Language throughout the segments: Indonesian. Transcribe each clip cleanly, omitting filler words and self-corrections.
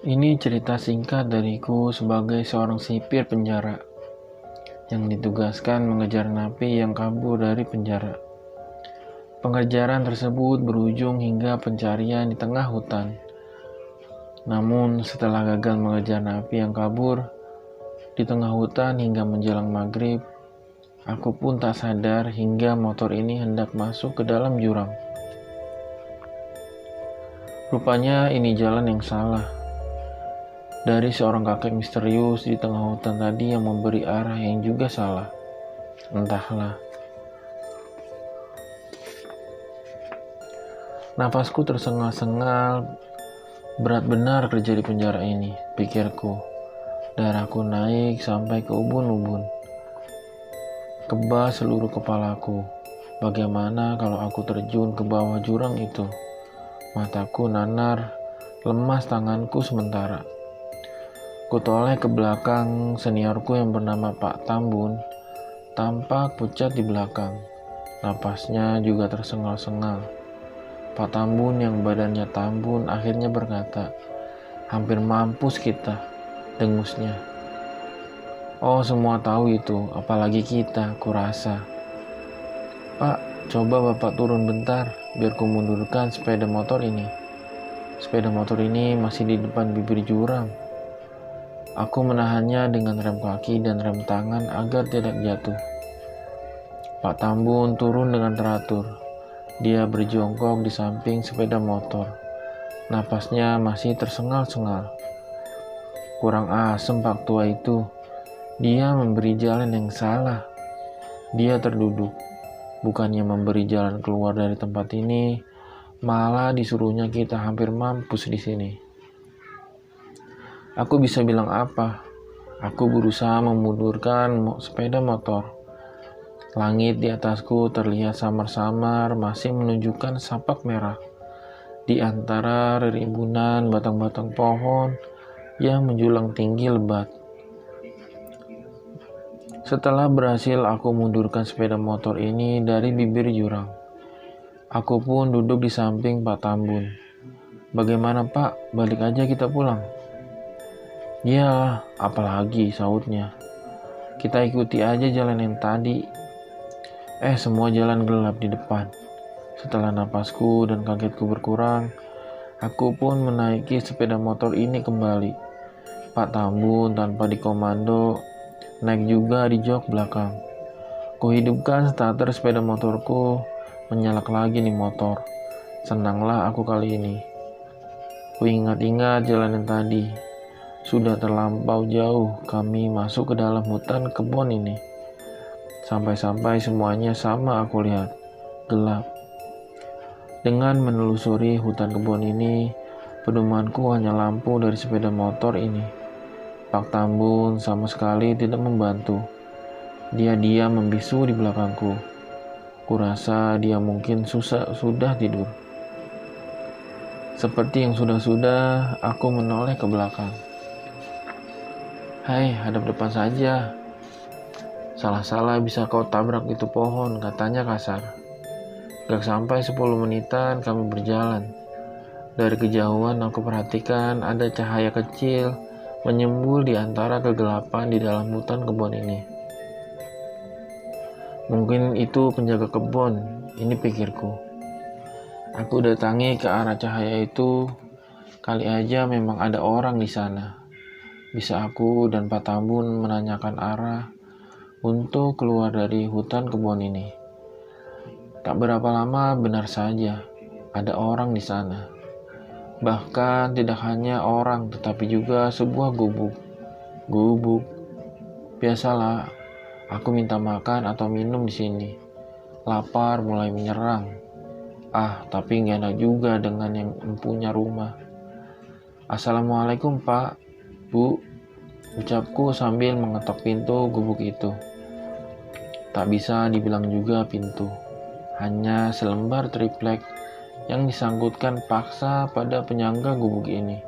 Ini cerita singkat dariku sebagai seorang sipir penjara yang ditugaskan mengejar napi yang kabur dari penjara. Pengejaran tersebut berujung hingga pencarian di tengah hutan. Namun setelah gagal mengejar napi yang kabur di tengah hutan hingga menjelang maghrib, aku pun tak sadar hingga motor ini hendak masuk ke dalam jurang. Rupanya ini jalan yang salah. Dari seorang kakek misterius di tengah hutan tadi yang memberi arah yang juga salah. Entahlah. Nafasku tersengal-sengal, berat benar kerja di penjara ini, pikirku. Darahku naik sampai ke ubun-ubun. Kebas seluruh kepalaku. Bagaimana kalau aku terjun ke bawah jurang itu? Mataku nanar, lemas tanganku sementara. Kutoleh ke belakang seniorku yang bernama Pak Tambun, tampak pucat di belakang. Napasnya juga tersengal-sengal. Pak Tambun yang badannya tambun akhirnya berkata, "Hampir mampus kita," dengusnya. "Oh, semua tahu itu, apalagi kita," kurasa. "Pak, coba Bapak turun bentar, biar ku mundurkan sepeda motor ini. Sepeda motor ini masih di depan bibir jurang." Aku menahannya dengan rem kaki dan rem tangan agar tidak jatuh. Pak Tambun turun dengan teratur. Dia berjongkok di samping sepeda motor. Napasnya masih tersengal-sengal. Kurang asem Pak tua itu. Dia memberi jalan yang salah. Dia terduduk. Bukannya memberi jalan keluar dari tempat ini, malah disuruhnya kita hampir mampus di sini. Aku bisa bilang apa? Aku berusaha memundurkan sepeda motor. Langit di atasku terlihat samar-samar masih menunjukkan sapak merah di antara rimbunan batang-batang pohon yang menjulang tinggi lebat. Setelah berhasil aku mundurkan sepeda motor ini dari bibir jurang, aku pun duduk di samping Pak Tambun. "Bagaimana Pak, balik aja kita pulang?" "Ya, apalagi," sautnya. "Kita ikuti aja jalan yang tadi." Semua jalan gelap di depan. Setelah napasku dan kagetku berkurang, aku pun menaiki sepeda motor ini kembali. Pak Tambun tanpa dikomando naik juga di jok belakang. Kuhidupkan starter sepeda motorku, menyalak lagi nih motor. Senanglah aku kali ini. Kuingat-ingat jalan yang tadi. Sudah terlampau jauh kami masuk ke dalam hutan kebun ini. Sampai-sampai semuanya sama aku lihat, gelap. Dengan menelusuri hutan kebun ini, pedomanku hanya lampu dari sepeda motor ini. Pak Tambun sama sekali tidak membantu. Dia diam membisu di belakangku. Kurasa dia mungkin sudah tidur. Seperti yang sudah-sudah, aku menoleh ke belakang. "Hai, hadap depan saja. Salah-salah bisa kau tabrak itu pohon," katanya kasar. Gak sampai 10 menitan kami berjalan. Dari kejauhan aku perhatikan ada cahaya kecil menyembul di antara kegelapan di dalam hutan kebun ini. Mungkin itu penjaga kebun, ini pikirku. Aku datangi ke arah cahaya itu, kali aja memang ada orang di sana. Bisa aku dan Pak Tambun menanyakan arah untuk keluar dari hutan kebun ini. Tak berapa lama benar saja, ada orang di sana. Bahkan tidak hanya orang, tetapi juga sebuah gubuk. Gubuk. Biasalah, aku minta makan atau minum di sini. Lapar mulai menyerang. Tapi gak enak juga dengan yang empunya rumah. "Assalamualaikum Pak, Bu," ucapku sambil mengetok pintu gubuk itu. Tak bisa dibilang juga pintu. Hanya selembar triplek yang disangkutkan paksa pada penyangga gubuk ini.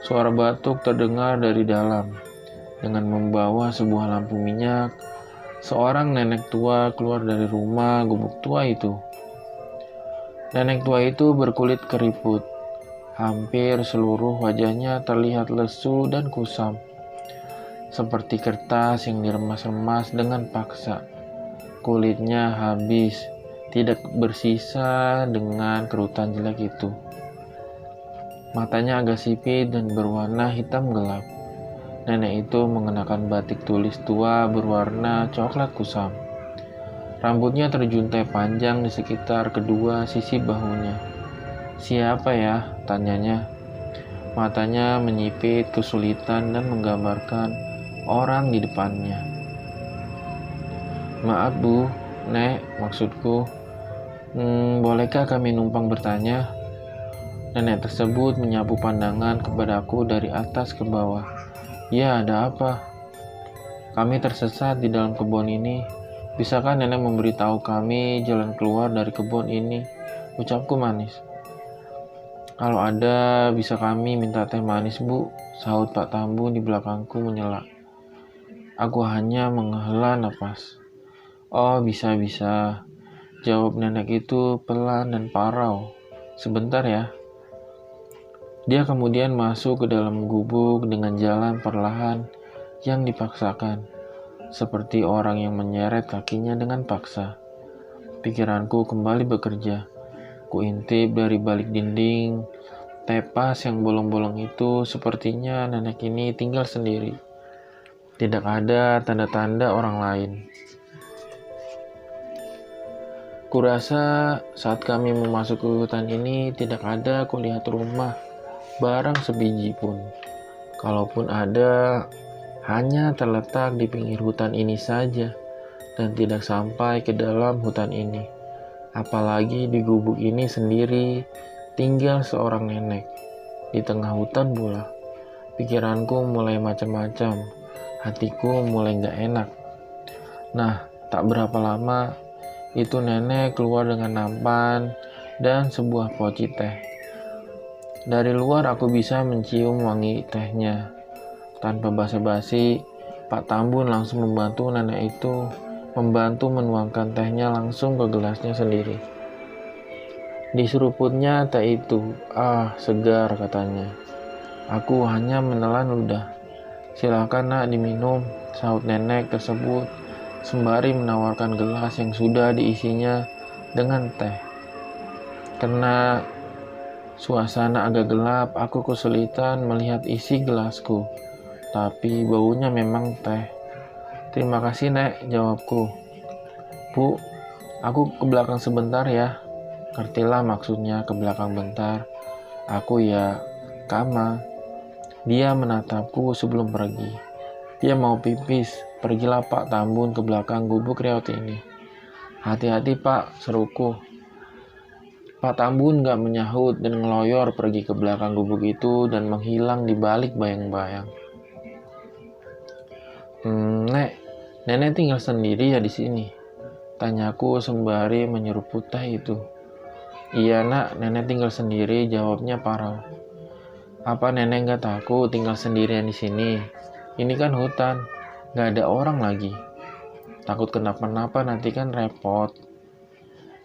Suara batuk terdengar dari dalam. Dengan membawa sebuah lampu minyak, seorang nenek tua keluar dari rumah gubuk tua itu. Nenek tua itu berkulit keriput. Hampir seluruh wajahnya terlihat lesu dan kusam, seperti kertas yang diremas-remas dengan paksa. Kulitnya habis, tidak bersisa dengan kerutan jelek itu. Matanya agak sipit dan berwarna hitam gelap. Nenek itu mengenakan batik tulis tua berwarna coklat kusam. Rambutnya terjuntai panjang di sekitar kedua sisi bahunya. "Siapa ya?" tanyanya. Matanya menyipit kesulitan dan menggambarkan orang di depannya. "Maaf Bu, Nek, maksudku, bolehkah kami numpang bertanya?" Nenek tersebut menyapu pandangan kepadaku dari atas ke bawah. "Ya, ada apa?" "Kami tersesat di dalam kebun ini. Bisakah nenek memberitahu kami jalan keluar dari kebun ini?" ucapku manis. "Kalau ada, bisa kami minta teh manis, Bu?" sahut Pak Tambun di belakangku menyela. Aku hanya menghela napas. "Oh, bisa-bisa," jawab nenek itu pelan dan parau. "Sebentar ya." Dia kemudian masuk ke dalam gubuk dengan jalan perlahan yang dipaksakan, seperti orang yang menyeret kakinya dengan paksa. Pikiranku kembali bekerja. Kuintip dari balik dinding tepas yang bolong-bolong itu, sepertinya nenek ini tinggal sendiri. Tidak ada tanda-tanda orang lain. Kurasa saat kami memasuki hutan ini tidak ada kulihat rumah, barang sebiji pun. Kalaupun ada, hanya terletak di pinggir hutan ini saja dan tidak sampai ke dalam hutan ini. Apalagi di gubuk ini sendiri tinggal seorang nenek di tengah hutan pula. Pikiranku mulai macam-macam, hatiku mulai gak enak. Nah, tak berapa lama itu nenek keluar dengan nampan dan sebuah poci teh. Dari luar aku bisa mencium wangi tehnya. Tanpa basa-basi, Pak Tambun langsung membantu nenek itu menuangkan tehnya langsung ke gelasnya sendiri. Diseruputnya teh itu, segar katanya. Aku hanya menelan ludah. "Silakan Nak diminum," sahut nenek tersebut sembari menawarkan gelas yang sudah diisinya dengan teh. Karena suasana agak gelap, aku kesulitan melihat isi gelasku, tapi baunya memang teh. "Terima kasih Nek," jawabku. "Bu, aku ke belakang sebentar ya." Ngertilah maksudnya ke belakang bentar. Aku ya, Kama. Dia menatapku sebelum pergi. Dia mau pipis. Pergilah Pak Tambun ke belakang gubuk reot ini. "Hati-hati Pak," seruku. Pak Tambun gak menyahut dan ngeloyor pergi ke belakang gubuk itu dan menghilang di balik bayang-bayang. Nek, nenek tinggal sendiri ya di sini?" tanyaku sembari menyeruput teh itu. "Iya Nak, nenek tinggal sendiri," jawabnya parau. "Apa nenek gak takut tinggal sendirian di sini? Ini kan hutan, gak ada orang lagi. Takut kenapa-napa nanti kan repot."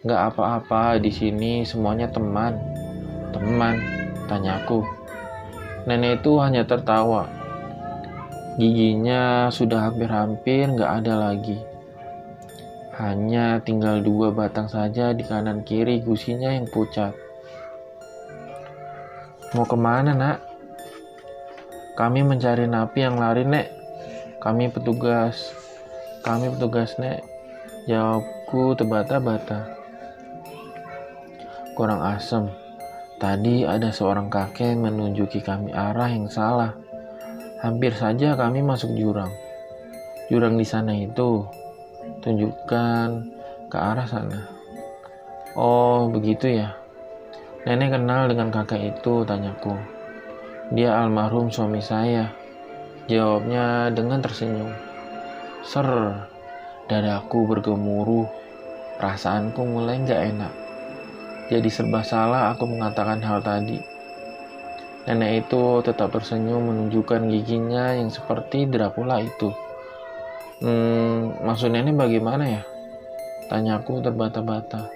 "Gak apa-apa, di sini semuanya teman." "Teman?" tanyaku. Nenek itu hanya tertawa. Giginya sudah hampir-hampir gak ada lagi. Hanya tinggal 2 batang saja di kanan kiri gusinya yang pucat. "Mau kemana Nak?" "Kami mencari napi yang lari Nek. Kami petugas Nek," jawabku terbata-bata. Kurang asem. Tadi ada seorang kakek menunjuki kami arah yang salah. Hampir saja kami masuk jurang. "Jurang di sana itu," tunjukkan ke arah sana. "Oh, begitu ya. Nenek kenal dengan kakek itu?" tanyaku. "Dia almarhum suami saya," jawabnya dengan tersenyum. Ser, dadaku bergemuruh. Perasaanku mulai gak enak. Jadi serba salah aku mengatakan hal tadi. Nenek itu tetap tersenyum menunjukkan giginya yang seperti Dracula itu. Maksud nenek bagaimana ya?" tanyaku terbata-bata.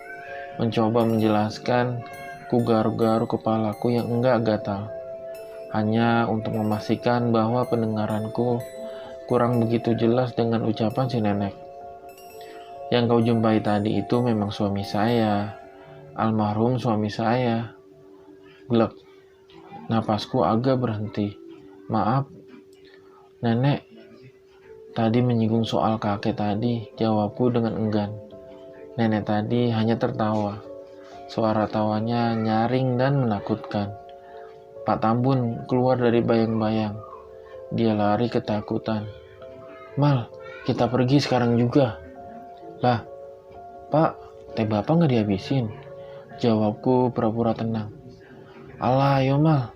Mencoba menjelaskan Ku garuk-garuk kepalaku yang enggak gatal, hanya untuk memastikan bahwa pendengaranku kurang begitu jelas dengan ucapan si nenek. Yang kau jumpai tadi itu memang suami saya, almarhum suami saya. Glek, napasku agak berhenti. Maaf, nenek, tadi menyinggung soal kakek tadi, jawabku dengan enggan. Nenek tadi hanya tertawa. Suara tawanya nyaring dan menakutkan. Pak Tambun keluar dari bayang-bayang. Dia lari ketakutan. Mal, kita pergi sekarang juga. Lah, Pak, teh bapak nggak dihabisin? Jawabku pura-pura tenang. Alah, ayo Mal,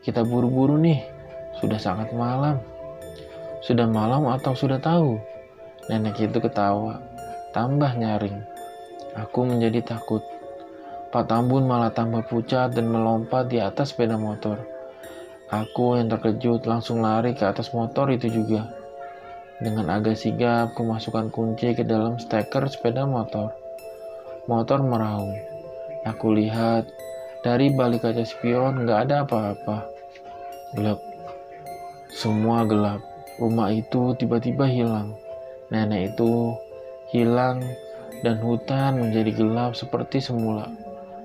kita buru-buru nih. Sudah sangat malam. Sudah malam atau sudah tahu? Nenek itu ketawa, tambah nyaring. Aku menjadi takut. Pak Tambun malah tambah pucat dan melompat di atas sepeda motor. Aku yang terkejut langsung lari ke atas motor itu juga. Dengan agak sigap, ku masukkan kunci ke dalam steker sepeda motor. Motor meraung. Aku lihat, dari balik kaca spion gak ada apa-apa. Gelap. Semua gelap. Rumah itu tiba-tiba hilang. Nenek itu hilang dan hutan menjadi gelap seperti semula.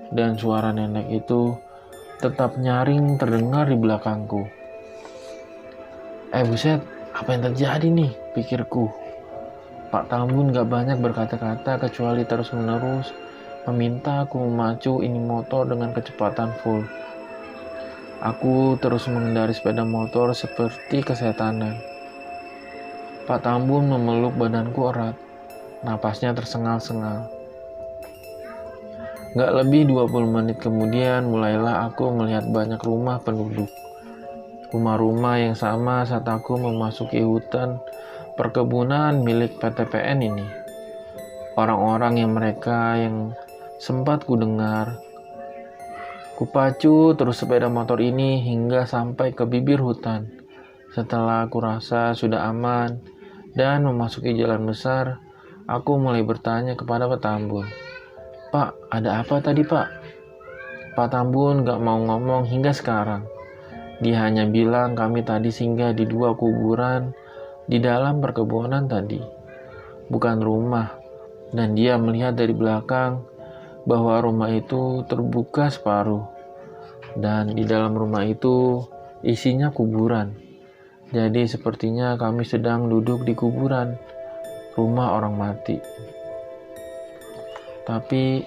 Dan suara nenek itu tetap nyaring terdengar di belakangku. Buset, apa yang terjadi nih? Pikirku. Pak Tambun gak banyak berkata-kata kecuali terus-menerus meminta aku memacu ini motor dengan kecepatan full. Aku terus mengendari sepeda motor seperti kesetanan. Pak Tambun memeluk badanku erat. Napasnya tersengal-sengal. Gak lebih 20 menit kemudian mulailah aku melihat banyak rumah penduduk. Rumah-rumah yang sama saat aku memasuki hutan perkebunan milik PTPN ini. Orang-orang yang sempat ku dengar. Kupacu terus sepeda motor ini hingga sampai ke bibir hutan. Setelah aku rasa sudah aman dan memasuki jalan besar, aku mulai bertanya kepada Pak Tambun. Pak, ada apa tadi Pak? Pak Tambun gak mau ngomong hingga sekarang. Dia hanya bilang kami tadi singgah di 2 kuburan di dalam perkebunan tadi. Bukan rumah. Dan dia melihat dari belakang bahwa rumah itu terbuka separuh. Dan di dalam rumah itu isinya kuburan. Jadi sepertinya kami sedang duduk di kuburan, rumah orang mati. Tapi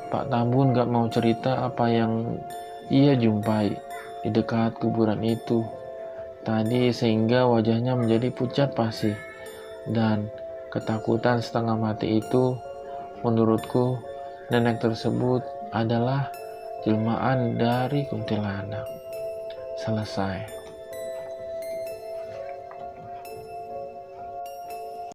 Pak Tambun gak mau cerita apa yang ia jumpai di dekat kuburan itu tadi sehingga wajahnya menjadi pucat pasi. Dan ketakutan setengah mati itu, menurutku nenek tersebut adalah jelmaan dari kuntilanak. Selesai.